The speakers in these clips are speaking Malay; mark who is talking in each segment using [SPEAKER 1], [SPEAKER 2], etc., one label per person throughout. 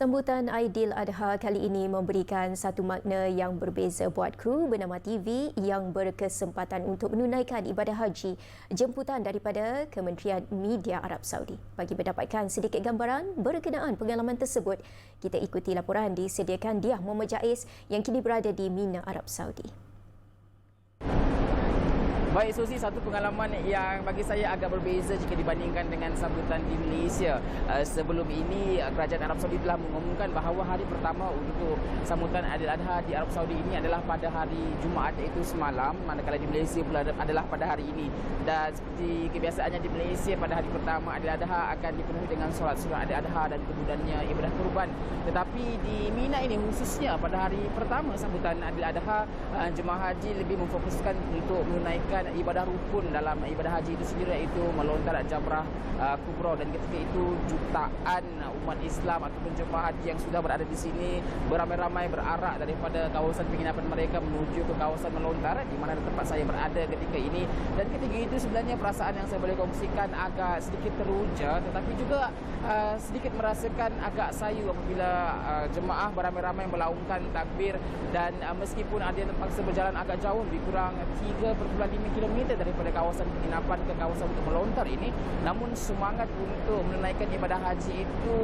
[SPEAKER 1] Sambutan Aidiladha kali ini memberikan satu makna yang berbeza buat kru bernama TV yang berkesempatan untuk menunaikan ibadah haji jemputan daripada Kementerian Media Arab Saudi. Bagi mendapatkan sedikit gambaran berkenaan pengalaman tersebut, kita ikuti laporan disediakan Diah Muhammad Jais yang kini berada di Mina, Arab Saudi.
[SPEAKER 2] Baik Susi, satu pengalaman yang bagi saya agak berbeza jika dibandingkan dengan sambutan di Malaysia. Sebelum ini, Kerajaan Arab Saudi telah mengumumkan bahawa hari pertama untuk sambutan Aidiladha di Arab Saudi ini adalah pada hari Jumaat, iaitu semalam, manakala di Malaysia pula adalah pada hari ini. Dan seperti kebiasaannya di Malaysia, pada hari pertama Aidiladha akan dipenuhi dengan solat sunat Aidiladha dan kemudiannya ibadah kurban. Tetapi di Mina ini khususnya pada hari pertama sambutan Aidiladha, jemaah haji lebih memfokuskan untuk menunaikan ibadah rukun dalam ibadah haji itu sendiri, iaitu melontar jamrah kubra. Dan ketika itu jutaan umat Islam ataupun jemaah haji yang sudah berada di sini beramai-ramai berarak daripada kawasan penginapan mereka menuju ke kawasan melontar di mana tempat saya berada ketika ini. Dan ketika itu sebenarnya perasaan yang saya boleh kongsikan agak sedikit teruja, tetapi juga sedikit merasakan agak sayu apabila jemaah beramai-ramai melaungkan takbir. Dan meskipun ada yang terpaksa berjalan agak jauh, lebih kurang 3,5 kilometer daripada kawasan penginapan ke kawasan untuk melontar ini, namun semangat untuk menunaikan ibadah haji itu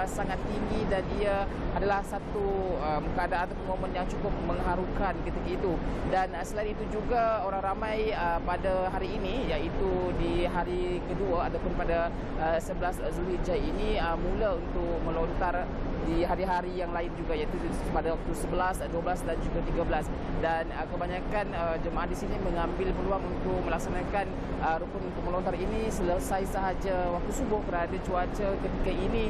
[SPEAKER 2] sangat tinggi, dan ia adalah satu keadaan atau momen yang cukup mengharukan ketika itu. Dan selain itu juga orang ramai pada hari ini, iaitu di hari kedua ataupun pada 11 Zulhijjah ini mula untuk melontar di hari-hari yang lain juga, iaitu pada waktu 11, 12 dan juga 13. Dan kebanyakan jemaah di sini mengambil peluang untuk melaksanakan rukun untuk melontar ini selesai sahaja waktu subuh, kerana cuaca ketika ini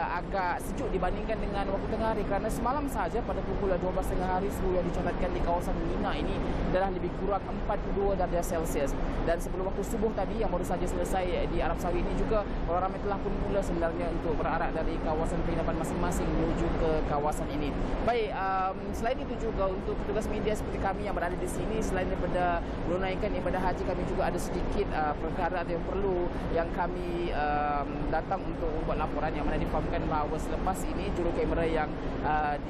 [SPEAKER 2] agak sejuk dibandingkan dengan waktu tengah hari, kerana semalam sahaja pada pukul 12 tengah hari suhu yang dicatatkan di kawasan Mina ini adalah lebih kurang 42 darjah Celsius. Dan sebelum waktu subuh tadi yang baru saja selesai di Arab Saudi ini juga, orang ramai telah pun mula sebenarnya untuk berarak dari kawasan penginapan masing-masing menuju ke kawasan ini. Baik, selain itu juga untuk petugas media seperti kami yang berada di sini, selain daripada menunaikan ibadah haji, kami juga ada sedikit perkara yang perlu yang kami datang untuk membuat laporan, yang mana difahamkan bahawa selepas ini juru kamera yang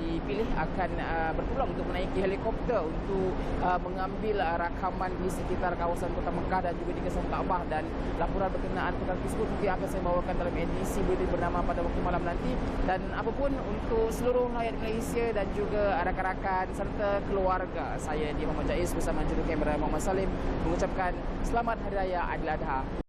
[SPEAKER 2] dipilih akan berpeluang untuk menaiki helikopter untuk mengambil rakaman di sekitar kawasan Kota Mekah dan juga di kawasan Kaabah. Dan laporan berkenaan perkara tersebut nanti akan saya bawakan dalam edisi berita bernama pada waktu malam nanti. Dan apapun untuk seluruh rakyat Malaysia dan juga rakan-rakan serta keluarga, saya Diah Muhammad Jais bersama juru kamera Muhammad Salim mengucapkan selamat Hari Raya Aidiladha.